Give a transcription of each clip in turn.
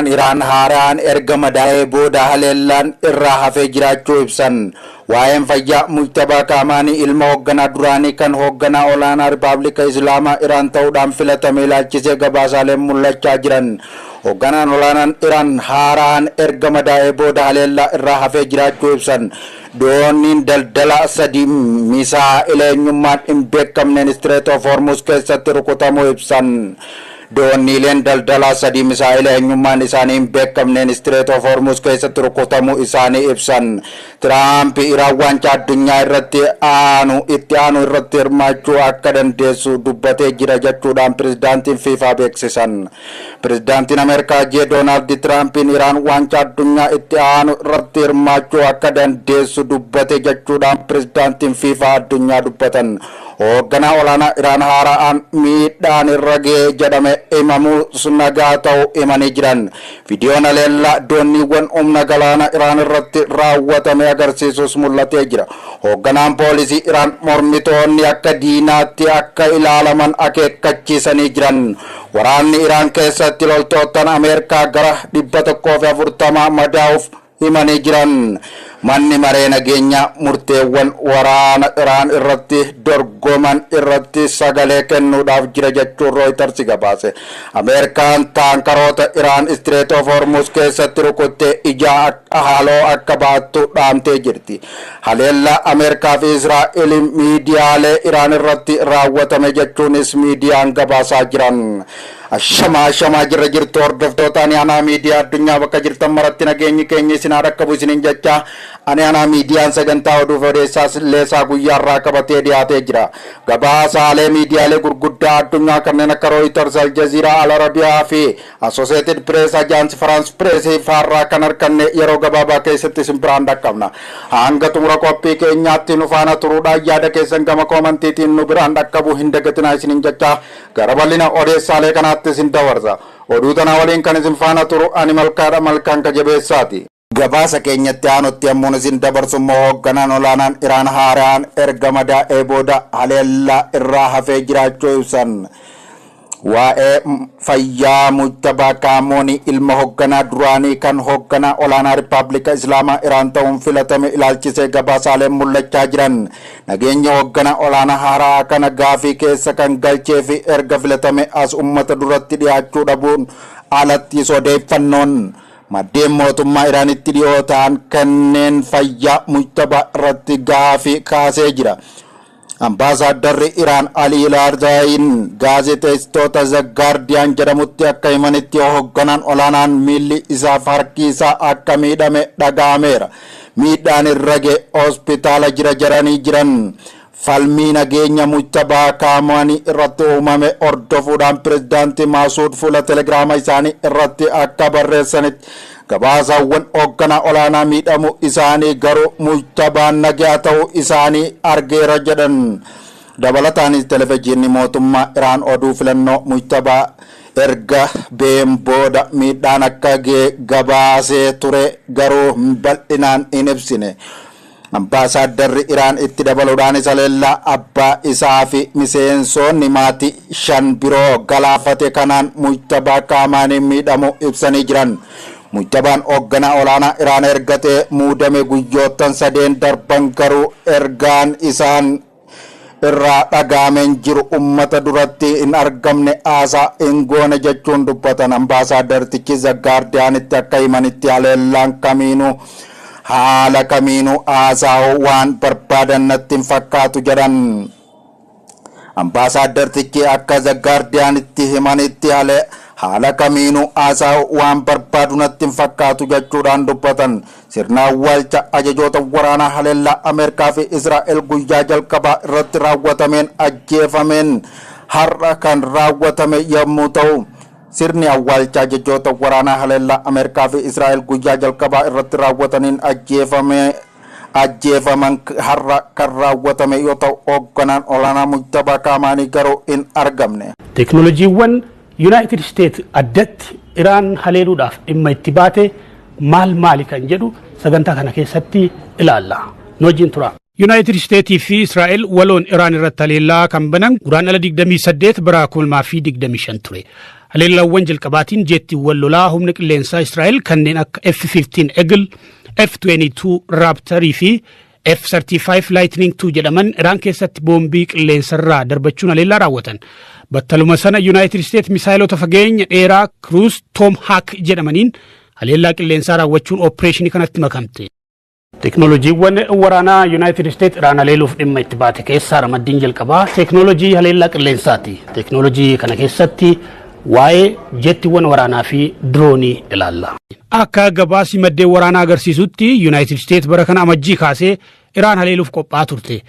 Iraan haaraan erga madaa'ee booda haleellaan irraa hafee jiraachuu ibsan. Waa'een fayyaa Mujtabaa Kaamaanii ilma hoogganaa duraanii kan hoogganaa olaanaa Rippaabilika Islaamaa Iraan ta'uudhaan filatame ilaalchisee gabaasaaleen mul'achaa jiran. Hoogganaan olaanaan Iraan haaraan erga madaa'ee booda haleellaa irraa hafee jiraachuu ibsan. Dooniin daldala sadii misaa'ila eenyummaan hin beekamneen Strait of Hormuz keessatti rukutamuu ibsan. Dooniileen daldala sadii misaa'ila eenyummaan isaanii hin beekamneen Strait of Hormuz keessatti rukutamuu isaanii ibsan. Tiraamp Iraan waancaa addunyaa irratti itti aanu irratti hirmaachuu akka dandeessu dubbatee jira jechuudhaan pirezidaantiin FIFA beeksisan. Pirezidaantiin Ameerikaa Doonaald Tiraampiin Iraan waancaa addunyaa itti aanu irratti hirmaachuu akka dandeessu dubbate jechuudhaan pirezidaantiin FIFA addunyaa dubbatan. Hoogganaa olaanaa Iraan haaraan miidhaan irra ga'e jedhame himamuus nagaa ta'uu himanii jiran. Viidiyoon haleellaa dooniiwwan humna galaana Iraan irratti raawwatame agarsiisus mul'atee jira. Hoogganaan poolisii Iraan mormitoonni akka diinaatti akka ilaalaman akeekkachiisanii jiran. Waraanni Iraan keessatti loltootaan Ameerikaa gara 140 madaa'uuf himanii jiran. Manni maree nageenyaa murteewwan waraana Iraan irratti dorgoman irratti sagalee kennuudhaaf jira jechuun Reuters gabaase. Ameerikaan taankaroota Iraan Strait of Hormuz keessatti rukuttee ijaa haaloo akka baattu dhaamtee jirti. Haleellaa Ameerikaa fi Israa'el miidiyaalee Iraan irratti raawwatame jechuunis miidiyaan gabaasaa jiran. Ashama jirra jirtu hordoftoota Ana Miidiyaa addunyaa bakka jirtan maratti nageenyi keenya isin akka bu'isiniin jecha Ana Miidiyaan sagantaa oduu odeessaas leesaa guyyaarraa qabatee dhiyaatee jira. Gabaasaalee miidiyaalee gurguddaa addunyaa kanneen akka Reuters, Al Jazeera, Al Arabiyaa fi Associated Press, Agence France Press faarraa kan arganne yeroo gabaabaa keessatti isin biraan dhaqqabna. Hanga xumura qophii keenyaatti nu faana turuudhaan yaada keessan gama koomantiitiin nu biraan dhaqqabu hin dagatinaa isiniin jecha gara bal'ina odeessaalee kanaatti isin dabarsa. Oduu tana waliin kan isin faana turu ani Malkaan Kajabeessaati. Gabaasa keenyatti aanutti ammoo isin dabarsu hoogganaan olaanaan Iraan haaraan erga madaa'ee booda haleellaa irraa hafee jiraachuu ibsan. Waa'ee fayyaa Mujtabaa Kaamaanii ilma hoogganaa duraanii kan hoogganaa olaanaa Rippaabilika Islaamaa Iraan ta'uun filatame ilaalchisee gabaasaaleen mul'achaa jiran. Nageenya hoogganaa olaanaa haaraa kana gaafii keessa kan galchee fi erga filatame as ummata duratti dhiyaachuu dhabuun alatti odeeffannoon maddeen mootummaa Iraanitti dhiyoo ta'an kanneen fayyaa Mujtabaa irratti gaafii kaasee jira. Ambaasaaddarri Iraan Ali Larzaayin gaazexeessitoota The Guardian jedhamutti akka himanitti hoogganaan olaanaan miilli isaa fi harki isaa akka miidhame dhaga'ameera. Miidhaan irra ga'e hospitaala jiran. Falmii nageenya Mujtabaa Kaamaanii irratti uumame hordofuudhaan pirezidaantii Maasuud fuula telegiraama isaanii irratti akka barreessanitti gabaasawwan hoogganaa olaanaa miidhamu isaanii garuu Mujtabaan nagaa ta'uu isaanii argeera jedhan. Dabalataanis televezyiinii mootummaa Iraan oduu filannoo Mujtabaa erga ba'een booda miidhaan akka ga'e gabaasee ture garuu bal'inaan hin ibsine. Ambaasaaddarri Iraan itti dabaluudhaan haleellaa abbaa isaa fi miseensonni maatii 5 biroo galaafate kanaan Mujtabaa Kaamaanii miidhamu ibsanii jiran. Mujtabaan hoogganaa olaanaa Iraan ergatee muudame guyyoottan 3 darban garuu ergaan isaan irraa dhagaameen jiru ummata duratti hin argamne haasaa hin goone jechuun dubbatan. Ambaasaaddartichi The Guardianitti akka himanitti haleellaan kamiinuu haala kamiinuu haasaa waan barbaadan natti hin fakkaatu jedhan. Ambaasaaddartichi akka The Guardianitti himanitti haala kamiinuu haasaa waan barbaadu natti hin fakkaatu jechuudhaan dubbatan. Sirna awwaalcha ajajoota waraanaa haleellaa Ameerikaa fi Israa'el guyyaa jalqabaa irratti raawwatameen ajjeefameen har'a kan raawwatame yommuu ta'u, sirni awwaalcha ajajoota waraanaa haleellaa Ameerikaa fi Israa'el guyyaa jalqabaa irratti raawwataniin ajjeefaman har'a kan raawwatame yoo ta'u, hoogganaan olaanaa Mujtabaa Kaamaanii garuu hin argamne. Teknooloojiiwwan United States addatti Iraan haleeluudhaaf dhimma itti baate maali kan jedhu sagantaa kana keessatti ilaalla. Nojiin tura. United States fi Israa'el waloon Iraan irratti haleellaa kan banan guraandhala 28 bara 2025 ture. haleellawwan jalqabaatiin jeettiiwwan lolaa humna qilleensaa Israa'el kanneen akka F-15 Eagle, F-22 Raptor fi F-35 Lightning II jedhaman Iraan keessatti boombii qilleensarraa darbachuun haleellaa raawwatan. Battaluma sana United States misaayilota fageenya dheeraa Cruise Tomahawk jedhamaniin haleellaa qilleensaa raawwachuun opereeshinii kanatti makamte. Teknooloojiiwwan waraanaa United States Iraan haleeluuf dhimma itti baate keessaa ramaddiin jalqabaa teknooloojii haleellaa qilleensaati. Teknooloojii kana keessatti waa'ee jettiiwwan waraanaa fi diroonii ilaalla. Akka gabaasi maddeen waraanaa agarsiisutti United States bara kana amajjii kaasee Iraan haleeluuf qophaa turte.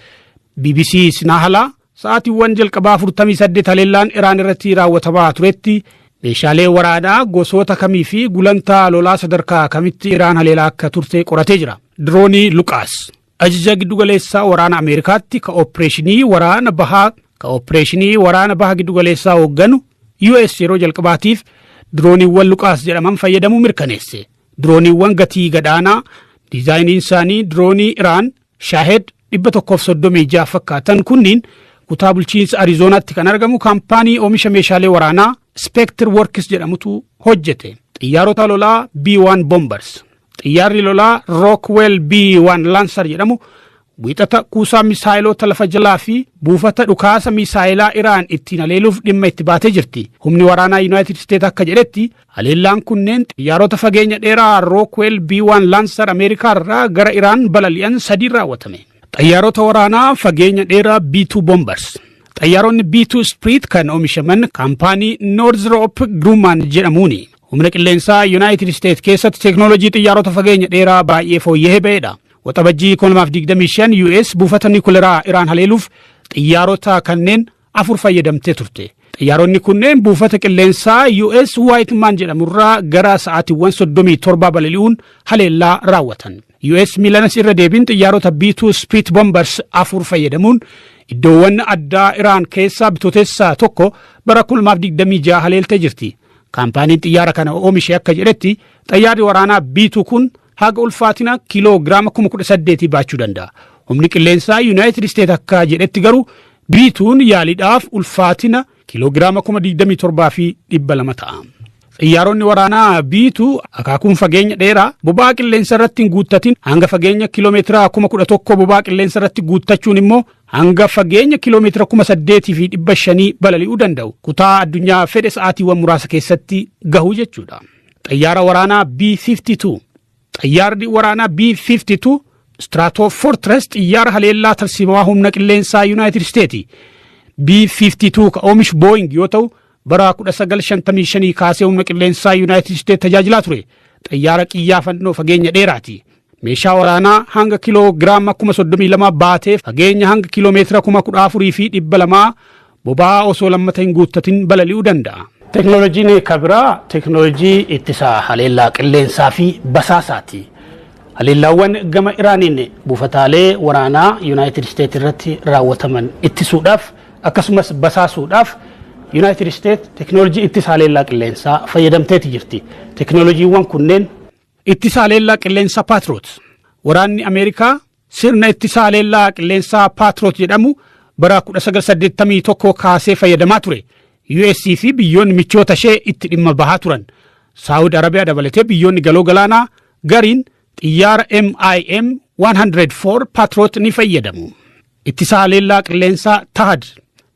BBC Sinahala sa'aatiiwwan jalqabaa 48 haleellaan Iraan irratti raawwatamaa turetti meeshaalee waraanaa gosoota kamii fi gulantaa lolaa sadarkaa kamitti Iraan haleelaa akka turte qoratee jira. Diroonii Luqaas ajaja giddugaleessaa waraana Ameerikaatti ka opereeshinii waraana baha giddugaleessaa hoogganu US yeroo jalqabaatiif dirooniiwwan Luqaas jedhaman fayyadamuu mirkaneesse. Dirooniiwwan gatii gadaanaa diizaayiniin isaanii diroonii Iraan Shahed 136 fakkaatan kunniin kutaa bulchiinsa Arizonaatti kan argamu kaampaanii oomisha meeshaalee waraanaa Spectre Works jedhamutu hojjete. Xiyyaarota lolaa B-1 Bombers, xiyyaarri lolaa Rockwell B-1 Lancer jedhamu wiixata kuusaa misaayilota lafa jalaa fi buufata dhukaasa misaayilaa Iraan ittiin haleeluuf dhimma itti baatee jirti. Humni waraanaa United States akka jedhetti haleellaan kunneen xiyyaarota fageenya dheeraa Rockwell B-1 Lancer Ameerikaa irraa gara Iraan balali'an 3 raawwatame. Xiyyaarota waraanaa fageenya dheeraa B-2 Bombers, xiyyaaronni B-2 Spirit kan oomishaman kaampaanii Northrop Grumman jedhamuuni. Humna qilleensaa United States keessatti teknooloojii xiyyaarota fageenya dheeraa baay'ee fooyya'ee ba'edha. Waxabajjii 2025 US buufata niikuleeraa Iraan haleeluuf xiyyaarota kanneen 4 fayyadamtee turte. Xiyyaaronni kunneen buufata qilleensaa US Whiteman jedhamurraa gara sa'aatiiwwan 37 balali'uun haleellaa raawwatan. US milanas irra deebiin xiyyaarota B-2 Spirit Bombers 4 fayyadamuun iddoowwan addaa Iraan keessaa bitootessaa tokko bara 2026 haleeltee jirti. Kaampaaniin xiyyaara kana oomishe akka jedhetti xiyyaarri waraanaa B-2 kun haga ulfaatina kiiloogiraama 18 baachuu danda'a. Humni qilleensaa United States akka jedhetti garuu B-2 yaaliidhaaf ulfaatina kiiloogiraama 27,200 ta'a. Xiyyaaronni waraanaa B-2 akaakuun fageenya dheeraa boba'aa qilleensa irratti hin guuttatin hanga fageenya kiiloomeetira 11,000 boba'aa qilleensa irratti guuttachuun immoo hanga fageenya kiiloomeetira 8,500 balali'uu danda'u. Kutaa addunyaa fedhe sa'aatiiwwan muraasa keessatti gahuu jechuudha. Xiyyaara waraanaa B-52 xiyyaarri waraanaa B-52 Stratofortress xiyyaara haleellaa tarsiimaa humna qilleensaa United States. B-52 ka oomishu Boeing yoo ta'u bara 1955 kaasee humna qilleensaa United States tajaajilaa ture. Xiyyaara qiyyaafannoo fageenya dheeraati. Meeshaa waraanaa hanga kiiloogiraama 32 baatee fageenya hanga kiiloomeetira 14,200 boba'aa osoo lammata hin guuttatin balali'uu danda'a. Teknooloojiin kabiraa teknooloojii ittisaa haleellaa qilleensaa fi basaasaati. Haleellaawwan gama Iraaniin buufataalee waraanaa United States irratti raawwataman ittisuudhaaf akkasumas basaasuudhaaf United States teknooloojii ittisaa haleellaa qilleensaa fayyadamteeti jirti. Teknooloojiiwwan kunneen ittisaa haleellaa qilleensaa Patriot. Waraanni Ameerikaa sirna ittisaa haleellaa qilleensaa Patriot jedhamu bara 1981 kaasee fayyadamaa ture. US fi biyyoonni michoota ishee itti dhimma bahaa turan. Saawud Arabiyaa dabalatee biyyoonni galoo galaanaa gariin xiyyaara MIM 104 Patriot ni fayyadamu. Ittisaa haleellaa qilleensaa THAAD.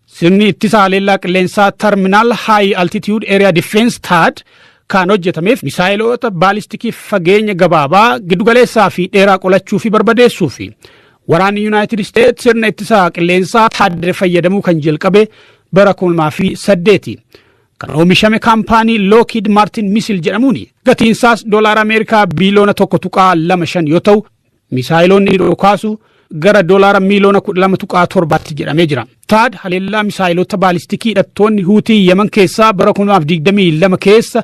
Sirni ittisaa haleellaa qilleensaa Terminal High Altitude Area Defense THAAD kan hojjetameef misaayilota baalistikii fageenya gabaabaa giddugaleessaa fi dheeraa qolachuu fi barbadeessuu fi waraanni United States sirna ittisaa qilleensaa THAAD fayyadamuu kan jalqabe bara 2008 kan oomishame kaampaanii Lockheed Martin Missile jedhamuuni. Gatiinsaas $1 Ameerikaa biiliyoona 1.25 yoo ta'u misaayilonni dhokaasu gara $1 miiliyoona 12.7 jedhamee jira. THAAD haleellaa misaayilota baalistikii hidhattoonni Huutii Yemen keessaa bara 2022 keessa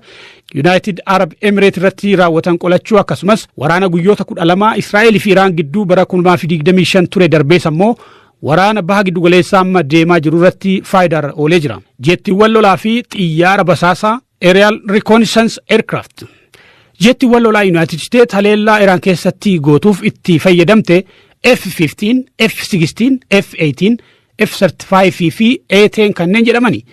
United Arab Emirates irratti raawwatan qolachuu akkasumas waraana guyyoota 12 Israa'el fi Iraan gidduu bara 2025 ture darbees ammoo waraana baha giddugaleessaa amma deemaa jiru irratti faayidaa oolee jira. Jettiiwwan lolaa fi xiyyaara basaasaa Aerial Reconnaissance Aircraft. Jettiiwwan lolaa United States haleellaa Iraan keessatti gootuuf itti fayyadamte F-15, F-16, F-18, F-35 fi A-10 kanneen jedhamani.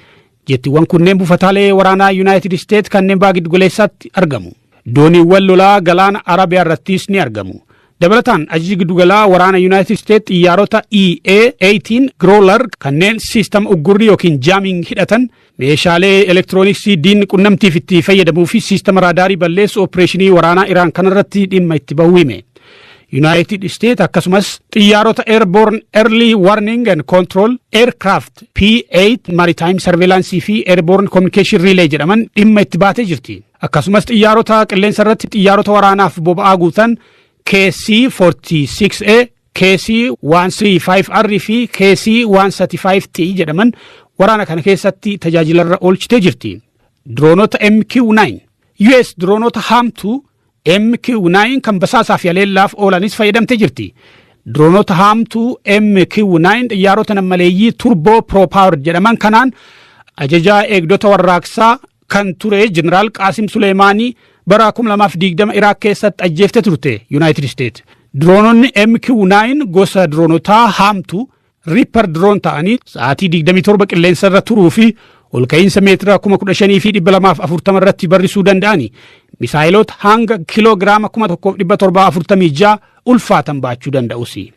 Jettiiwwan kunneen buufataalee waraanaa United States kanneen baha giddu galeessaatti argamu. Dooniiwwan lolaa galaana Arabiyaa irrattis ni argamu. Dabalataan ajajji giddugalaa waraana United States xiyyaarota EA-18 Growler kanneen siistama uggurri yookiin jaaming hidhatan meeshaalee elektirooniksii diinni qunnamtiif itti fayyadamuu fi siistama raadaarii balleessu opereeshinii waraanaa Iraan kanarratti dhimma itti bahu hime. United States akkasumas xiyyaarota Airborne Early Warning and Control Aircraft P-8 Maritime Surveillance fi Airborne Communication Relay jedhaman dhimma itti baatee jirti. Akkasumas xiyyaarota qilleensa irratti xiyyaarota waraanaaf boba'aa guutan KC-46A, KC-135R fi KC-135T jedhaman waraana kana keessatti tajaajilarra oolchitee jirti. Droonota MQ-9 US droonota haamtuu MQ-9 kan basaasaa fi aleellaaf oolanis fayyadamtee jirti. Droonota haamtuu MQ-9 xiyyaarota nammaleeyyii turbo propoured jedhaman kanaan ajajaa eegdota warraaqsaa kan ture Jeneraal Qaasim Suleemaanii bara 2020 Iraaq keessatti ajjeeftee turte United States. Droononni MQ-9 gosa droonotaa haamtuu Reaper drone ta'anii sa'aatii 27 qilleensa irra turuu fi ol ka'iinsa meetira 15,240 irratti barrisuu danda'ani. Misaayilota hanga kiloogiraama 1,746 ulfaatan baachuu danda'usi.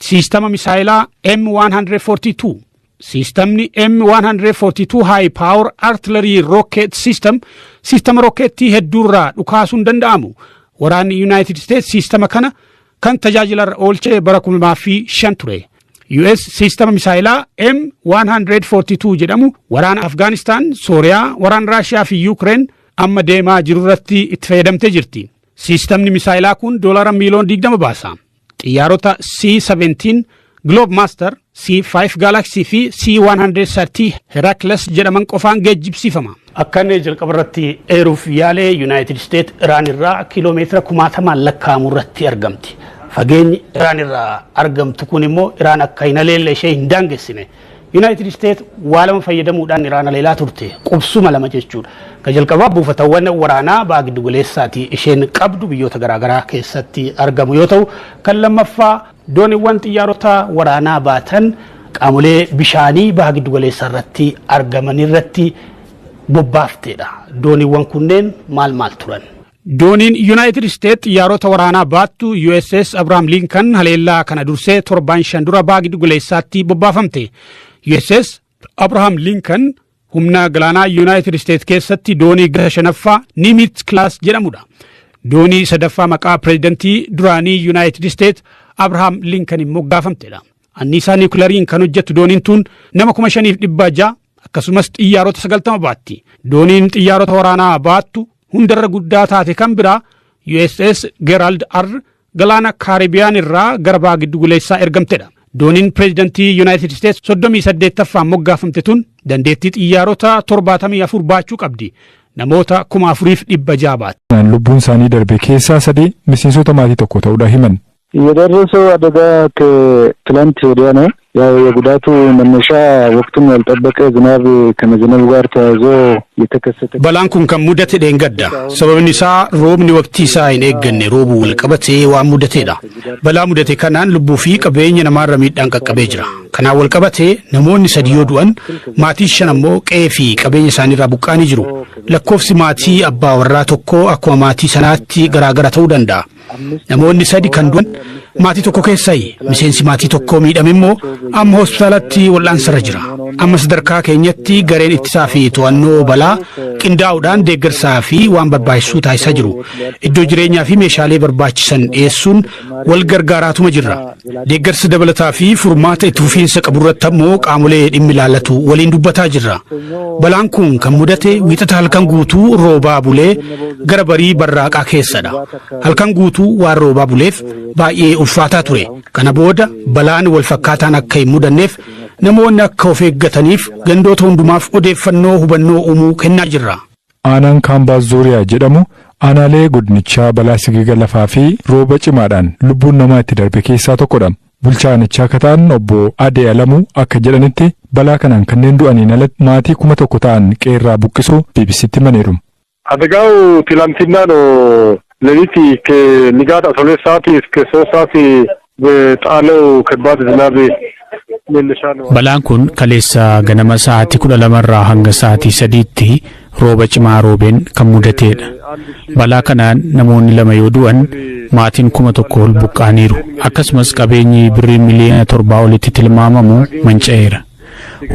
Siistama misaayilaa M142. Siistamni M142 High Power Artillery Rocket System siistama rokkeettii hedduurraa dhukaasuun danda'amu. Waraanni United States siistama kana kan tajaajilarra oolchee bara 2005 ture. US siistama misaayilaa M142 jedhamu waraana Afgaanistaan, Sooriyaa, waraana Raashiyaa fi Yuukireen amma deemaa jirurratti itti fayyadamtee jirti. Siistamni misaayilaa kun $20 miliyoona baasa. Xiyyaarota C-17 Globemaster, C-5 Galaxy fi C-130 Heracles jedhaman qofaan geejjibsiifama. Akka inni jalqabarratti eeruuf yaalee United States Iraan irraa kiiloomeetira 60 lakkaa'amu irratti argamti. Fageenyi Iraan irraa argamtu kun immoo Iraan akka hin aleelle ishee hin daangessine. United States waa lama fayyadamuudhaan Iraan aleelaa turte. Qubsuma lama jechuudha. Ka jalqabaa buufatawwan waraanaa baha giddu galeessaati isheen qabdu biyyoota garaagaraa keessatti argamu yoo ta'u, kan lammaffaa dooniiwwan xiyyaarota waraanaa baatan qaamolee bishaanii baha giddu galeessaa irratti argaman irratti bobbaafteedha. Dooniiwwan kunneen maal turan? Dooniin United States xiyyaarota waraanaa baattu USS Abraham Lincoln haleellaa kana dursee 7 dura baha giddu galeessaatti bobbaafamte. USS Abraham Lincoln humna galaanaa United States keessatti doonii gara 5ffaa Nimitz Class jedhamudha. Doonii 3ffaa maqaa pireezidantii duraanii United States Abraham Lincoln moggaafamteedha. Anniisaa niwukilaariin kan hojjettu dooniin tun nama 5,600 akkasumas xiyyaarota 90 baatti. Dooniin xiyyaarota waraanaa baattu hundarra guddaa taate kan biraa USS Gerald R galaana Kaaribiyaan irraa gara baha giddu galeessaa ergamteedha. Dooniin pireezidantii United States 38ffaan moggaafamte tun dandeettii xiyyaarota 74 baachuu qabdi. Namoota 4,600 baatti. Lubbuun isaanii darbe keessaa 3 miseensota maatii tokko ta'uudha himan. የደረሰው አደጋ ከትላንት ወዲያ ነው። ያው የጉዳቱ መነሻ ወቅቱን ያልጠበቀ ዝናብ ከመዝነቡ ጋር ተያይዞ የተከሰተ balaan kun kan mudate dheengadda. Sababni isaa roobni waqtii isaa hin eegganne roobuu wal qabatee waan mudateedha. Balaa mudate kanaan lubbuu fi qabeenya namaarra miidhaan qaqqabee jira. Kanaan wal qabatee namoonni 3 yoo du'an maatii 5 ammoo qe'ee fi qabeenya isaaniirraa buqqaanii jiru. Lakkoofsi maatii abbaa warraa tokkoo akkuma maatii sanaatti garaagara ta'uu danda'a. Namoonni 3 kan du'an maatii tokko keessaayi. Miseensi maatii tokkoo miidhame immoo amma hospitaalatti wal'aansarra jira. Amma sadarkaa keenyatti gareen ittisaa fi to'annoo balaa qindaa'uudhaan deeggarsaa fi waan barbaachisuu taasisaa jiru. Iddoo jireenyaa fi meeshaalee barbaachisan dhiyeessuun wal gargaaraatuma jirra. Deeggarsa dabalataa fi furmaata itti fufiinsa qaburratti ammoo qaamolee dhimmi ilaallatu waliin dubbataa jirra. Balaan kun kan mudate wiixata halkan guutuu roobaa bulee gara barii barraaqaa keessadha. Halkan guutuu waan roobaa buleef baay'ee ulfaataa ture. Kana booda balaan wal fakkaataan akka hin mudanneef namoonni akka of eeggataniif gandoota hundumaaf odeeffannoo hubannoo uumuu kennaa jirra. Aanaan Kaambaas Zooriyaa jedhamu aanaalee godinichaa balaa sigiga lafaa fi rooba cimaadhaan lubbuun namaa itti darbe keessaa tokkodha. Bulchaa aanichaa kataan obbo Adee Alamuu akka jedhanitti balaa kanaan kanneen du'aniin alatti maatii 1,000 ta'an qeerraa buqqisuu BBCtti himaniiru. አደጋው ትላንትና ነው ሌሊት ከንጋት 12 ሰዓት እስከ 3 ሰዓት በጣለው ከባድ ዝናብ Balaan kun kaleessa ganama sa'aatii 12 irraa hanga sa'aatii 3tti rooba cimaa roobeen kan mudateedha. Balaa kanaan namoonni 2 yoo du'an maatiin 1,000 ol buqqaaniiru. Akkasumas qabeenyi birrii miliyoona 7 olitti tilmaamamu manca'eera.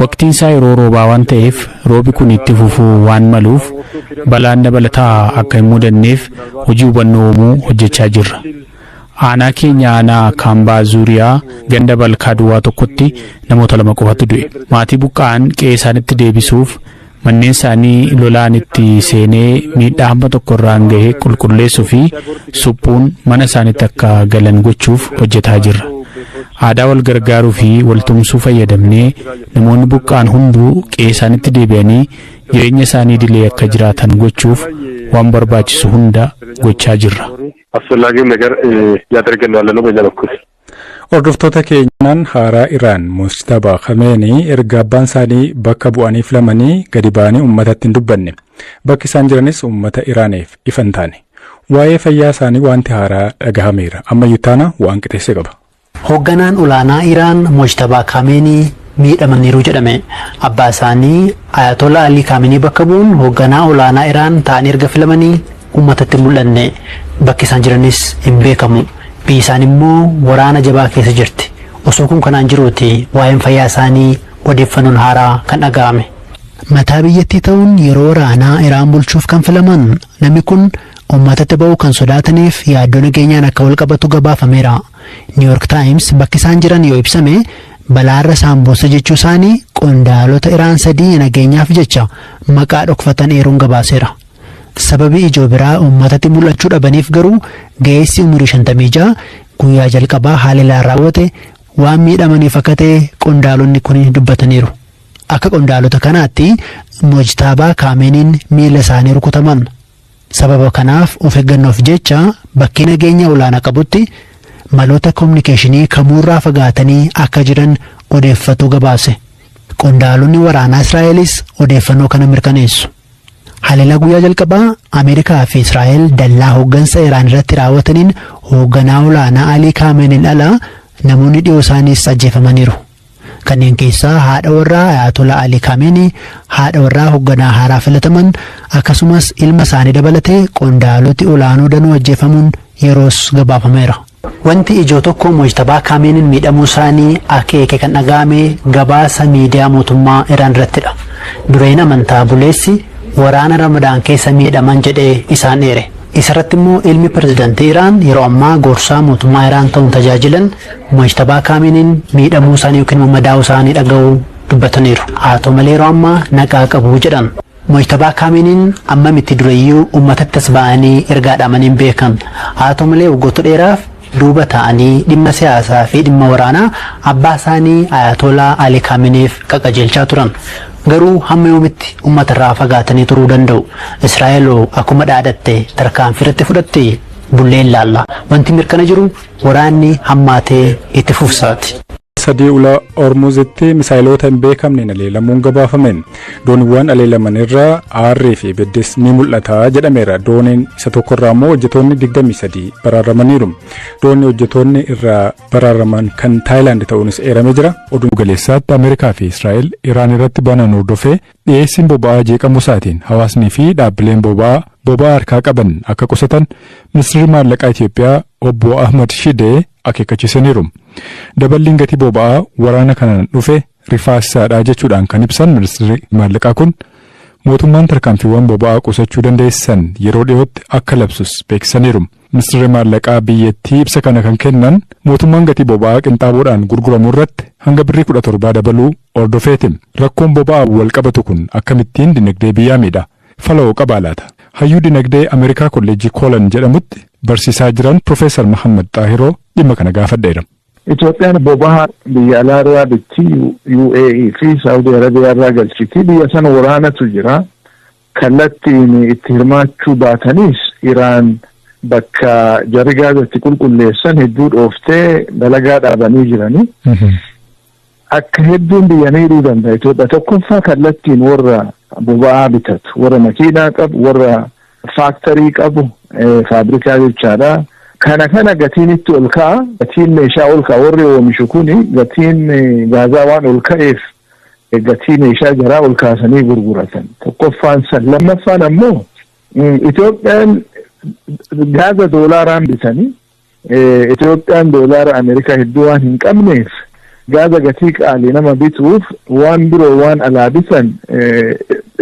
Waqtiin isaa yeroo roobaa waan ta'eef roobi kun itti fufuu waan maluuf balaan dabalataa akka hin mudanneef hojii hubannoo uumuu hojjechaa jirra. Aanaa keenya aanaa Kaambaa Zuuriyaa ganda balkaa duwwaa tokkotti namoota 2 qofatu du'e. Maatii buqqa'an qe'ee isaanitti deebisuuf manneen isaanii lolaan itti seenee miidhaa hamma tokko irraan ga'e qulqulleessuu fi suphuun mana isaaniitti akka galan gochuuf hojjetaa jirra. Aadaa wal gargaaruu fi waltumsuu fayyadamnee namoonni buqqa'an hunduu qe'ee isaaniitti deebi'anii jireenya isaanii dilee akka jiraatan gochuuf waan barbaachisu hunda gochaa jirra. Hordoftoota keenyaan haaraa Iraan Mujtabaa Khamenei erga abbaan isaanii bakka bu'anii filamanii gadi ba'anii uummatatti hin dubbanne. Bakki isaan jiranis uummata Iraaniif ifa hin taane. Waa'ee fayyaa isaanii wanti haaraa dhagahameera. Ammayyuu taana waan qixeesse qaba. Hoogganaan olaanaa Iraan Mujtabaa Khamenei miidhamaniiru jedhame. Abbaa isaanii Ayatollah Ali Khamenei bakka bu'uun hoogganaa olaanaa Iraan ta'anii erga filamanii uummatatti mul'anne. Bakki isaan jiranis hin beekamu. Biyyi isaan immoo waraana jabaa keessa jirti. Osoo kun kanaan jiruuti waa'een fayyaa isaanii odeeffannoon haaraa kan dhaga'ame. Mataa biyyattii ta'uun yeroo waraanaa Iraan bulchuuf kan filaman namni kun uummatatti ba'uu kan sodaataniif yaaddoo nageenyaan akka wal qabatu gabaafameera. New York Times bakki isaan jiran yoo ibsame balaarra isaan buusa jechuu isaanii qondaalota Iraan 3 nageenyaaf jecha maqaa dhokfatan eeruun gabaaseera. Sababii ijoo biraa uummatatti mul'achuu dhabaniif garuu ga'eessi umurii 56 guyyaa jalqabaa haleellaa raawwate waan miidhamaniif akka ta'e qondaalonni kun dubbataniiru. Akka qondaalota kanaatti Mujtabaa Khameneiin miila isaanii rukutaman. Sababa kanaaf of eeggannoof jecha bakki nageenya olaanaa qabutti maloota kominikeeshinii kamuurraa fagaatanii akka jiran odeeffatu gabaase. Qondaalonni waraanaa Israa'elis odeeffannoo kana mirkaneessu. Haleellaa guyyaa jalqabaa Ameerikaa fi Israa'el dallaa hooggansa Iraan irratti raawwataniin hoogganaa olaanaa Ali Khameneiin ala namoonni dhiyoo isaaniis ajjeefamaniiru. Kanneen keessaa haadha warraa Ayatollah Ali Khamenei, haadha warraa hoogganaa haaraa filataman akkasumas ilma isaanii dabalatee qondaaloti olaanoo danuu ajjeefamuun yeroos gabaafameera. Wanti ijoo tokko Mujtabaa Khameneiin miidhamuu isaanii akeeke kan dhaga'ame gabaasa miidiyaa mootummaa Iraan irrattidha. Dureen amantaa buleessi waraana Ramadaan keessa miidhaman jedhee isaan dheere. Isarratti immoo ilmi pirezidaantii Iraan yeroo ammaa gorsaa mootummaa Iraan ta'uun tajaajilan Mujtabaa Khameneiin miidhamuu isaanii yookiin madaa'uu isaanii dhaga'uu dubbataniiru. Haa ta'u malee yeroo ammaa nagaa qabu jedhan. Mujtabaa Khameneiin ammamitti dureeyyuu uummatatti as ba'anii ergaa dhaamaniin beekan. Haa ta'u malee waggoota dheeraaf duuba ta'anii dhimma siyaasaa fi dhimma waraanaa abbaa isaanii Ayatollah Ali Khameneiif qaqajeelchaa turan. Garuu hamma yoomitti uummata irraa fagaatanii turuu danda'u. Israa'el akkuma dhaadatte tarkaanfii irratti fudhatte bulleen laalla. Wanti mirkana jiru waraanni hammaatee itti fufsaati. Sadii ula Ormuzitti misaayiloota hin beekamneen aleelamuun gabaafameen dooniiwwan aleelaman irraa aarrii fi ibiddi ni mul'ata jedhameera. Dooniin isa tokkorraa immoo hojjetoonni 23 baraaramaniiru. Doonni hojjetoonni irraa baraaraman kan Taayilaand ta'uunis eeramee jira. Oduu galeessaatti Ameerikaa fi Israa'el Iraan irratti banan hordofee dhiyeessiin boba'aa jeeqamuu isaatiin hawaasnii fi dhaabbileen boba'aa harkaa qaban akka qusatan ministeerri maallaqaa Itoophiyaa obbo Ahmad Shidee akeekkachiisaniiru. Daballiin gatii boba'aa waraana kanaan dhufe rifaasaadha jechuudhaan kan ibsan ministeerri maallaqaa kun mootummaan tarkaanfiiwwan boba'aa qusachuu dandeessan yeroo dhiyootti akka labsus beeksisaniiru. Ministeerri maallaqaa biyyattii ibsa kana kan kennan mootummaan gatii boba'aa qinxaaboodhaan gurguramu irratti hanga birrii 17 dabaluu hordofeeti. Rakkoon boba'aa wal qabatu kun akkamittiin dinagdee biyyaa miidha? Fala'oo qabaa laata? Hayyuu dinagdee Ameerikaa kolleejjii Koolan jedhamutti barsiisaa jiran Profeesar Mahammad Xaahiroo dhimma kana gaafadheera. Itoophiyaan boba'aa biyya alaarraa bitti UAE fi Saawudii Arabiyaa irraa galchiti. Biyya sana waraanatu jira. Kallattiin itti hirmaachuu baatanis Iraan bakka jarri gaazatti qulqulleessan hedduu dhooftee dalagaa dhaabanii jirani. Akka hedduun biyya miidhuu danda'a. Itoophiyaa tokkoffaa kallattiin warra boba'aa bitatu, warra makiinaa qabu, warra faaktarii qabu, faabrikaa jechaadha. kana gatiinitti ol ka'a gatiin meeshaa ol ka'a warri oomishu kuni gatiin gaazaa waan ol ka'eef gatii meeshaa jaraa ol kaasanii gurguratan tokkoffaan san lammaffaan ammoo Itoophiyaan gaaza doolaaraan bitanii Itoophiyaan doolaara Ameerikaa hedduu waan hin qabneef gaaza gatii qaalii nama bituuf waan biroo waan alaa bitan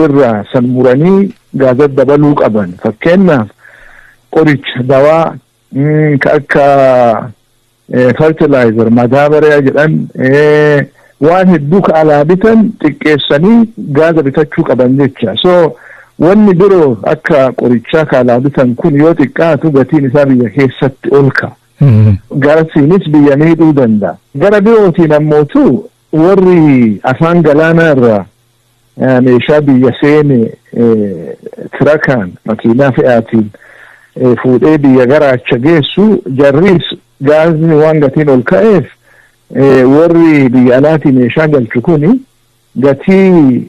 irraa san muranii gaaza dabaluu qaban fakkeenyaaf qoricha dawaa ka akka fertilizer madaabaraa jedhan waan hedduu ka alaa bitan xiqqeessanii gaaza bitachuu qaban jecha so wanni biroo akka qorichaa ka alaa bitan kun yoo xiqqaatu gatiin isaa biyya keessatti ol ka'a. Garasiinis biyya miidhuu danda'a. Gara birootiin ammootu warri afaan galaanaa irraa meeshaa biyya seene tirakaan makiinaa fe'aatiin fuudhee biyya garaacha geessu jarriis gaazni waan gatiin ol ka'eef warri biyya alaatii meeshaa galchu kuni gatii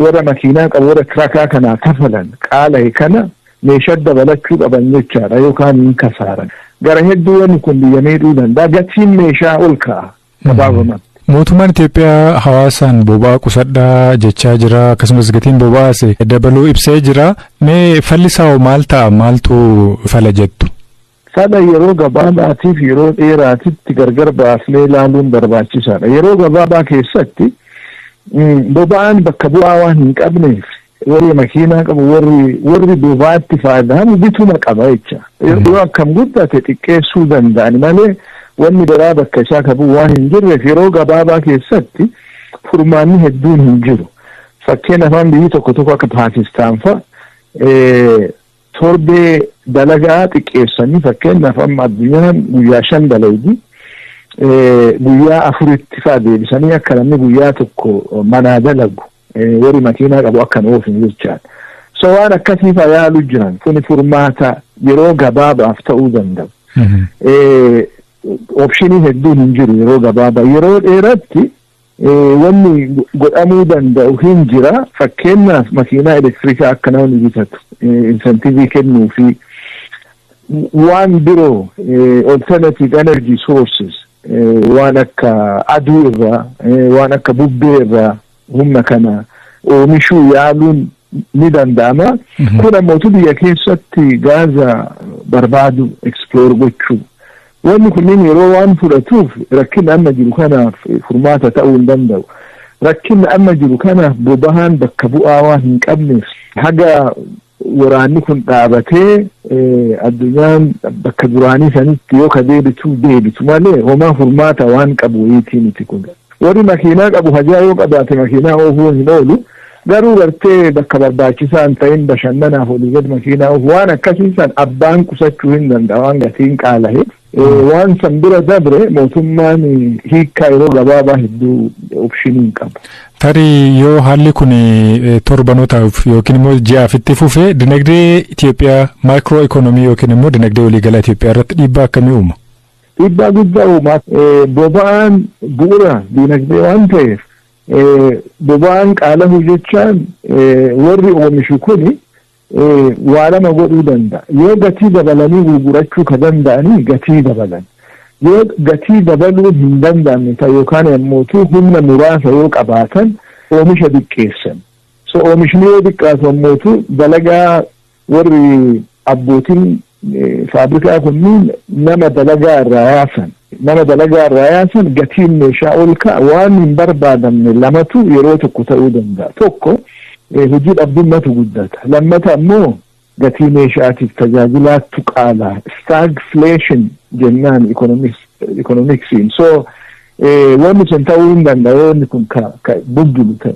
warra makiinaa qabu warra tirakaa kanaa kafalan qaala'e kana meeshaa dabalachuu qaban jechaadha yookaan hin kasaaran. Gara hedduu wanni kun biyya miidhuu danda'a gatiin meeshaa ol ka'a gabaabumatti. Mootummaan Itoophiyaa hawaasaan boba'aa qusadhaa jechaa jira akkasumas gatiin boba'aas dabaluu ibsee jira mee fallisaa maal ta'a maaltu fala jettu? Fala yeroo gabaabaatiif yeroo dheeraatitti gargar baasnee ilaaluun barbaachisaadha. Yeroo gabaabaa keessatti boba'aan bakka bu'aa waan hin qabneef warri makiinaa qabu warri boba'aatti fayyadamu bituma qaba jecha. Yeroo akkam guddate xiqqeessuu danda'ani malee wanni biraa bakka isaa qabu waan hin jirreef yeroo gabaabaa keessatti furmaanni hedduun hin jiru. Fakkeenyaaf biyyi tokko akka Paakistaan fa'a torbee dalagaa xiqqeessanii fakkeenyaaf amma addunyaan guyyaa 5 dalaydi guyyaa 4tti fa'a deebisanii akka namni guyyaa tokko manaa dalagu warri makiinaa qabu akka oofin jechaadha. So waan akkasii fa'a yaaluu jiran kuni furmaata yeroo gabaabaaf ta'uu danda'u. Opshinii hedduun hin jiru yeroo gabaabaa yeroo dheeratti wanni godhamuu danda'u hin jira fakkeenyaaf makiinaa elektirikaa akka namni bitatu insentivii kennuu fi waan biroo alternative energy sources waan akka aduu irraa waan akka bubbee irraa humna kana oomishuu yaaluun ni danda'ama. Kun ammoo biyya keessatti gaaza barbaadu explore gochuu wanni kunniin yeroo waan fudhatuuf rakkinni amma jiru kanaaf furmaata ta'uu hin danda'u. Rakkinni amma jiru kanaaf boba'aan bakka bu'aa waan hin qabneef haga waraanni kun dhaabatee addunyaan bakka duraanii sanitti yoo ka deebitu malee homaa furmaata waan qabu wayiitii miti kun. Warri makiinaa qabu hajaa yoo qabaate makiinaa oofuu hin oolu garuu gartee bakka barbaachisaa hin ta'in bashannanaaf olii gad makiinaa oofu waan akkasii san abbaan qusachuu hin danda'a waan gatiin qaala'e. Waan san bira dabre mootummaan hiikkaa yeroo gabaabaa hedduu opshiniin qaba. Tarii yoo haalli kun torbanootaaf yookiin immoo ji'aaf itti fufee dinagdee Itoophiyaa maayikiroo ikoonomii yookiin immoo dinagdee waliigalaa Itoophiyaa irratti dhiibbaa akkamii uuma? Dhiibbaa guddaa uuma. Boba'aan bu'uura dinagdee waan ta'eef boba'aan qaala'uu jechaan warri oomishu kuni waa lama godhuu danda'a. Yoo gatii dabalanii gurgurachuu ka danda'anii gatii dabalan. Yoo gatii dabaluu hin danda'amne ta'e yookaan ammoo humna muraasa yoo qabaatan oomisha xiqqeessan. So oomishni yoo xiqqaatu ammoo dalagaa warri abbootiin faabrikaa kunniin nama dalagaa irraa yaasan gatiin meeshaa ol ka'a waan hin barbaadamne lamatu yeroo tokko ta'uu danda'a. Tokko hojii dhabdummatu guddata. Lammata ammoo gatii meeshaatiif tajaajilaattu qaalaa stagflation jennaan economicsiin. So wanni sun ta'uu hin danda'u wanni kun ka buddulu ta'e.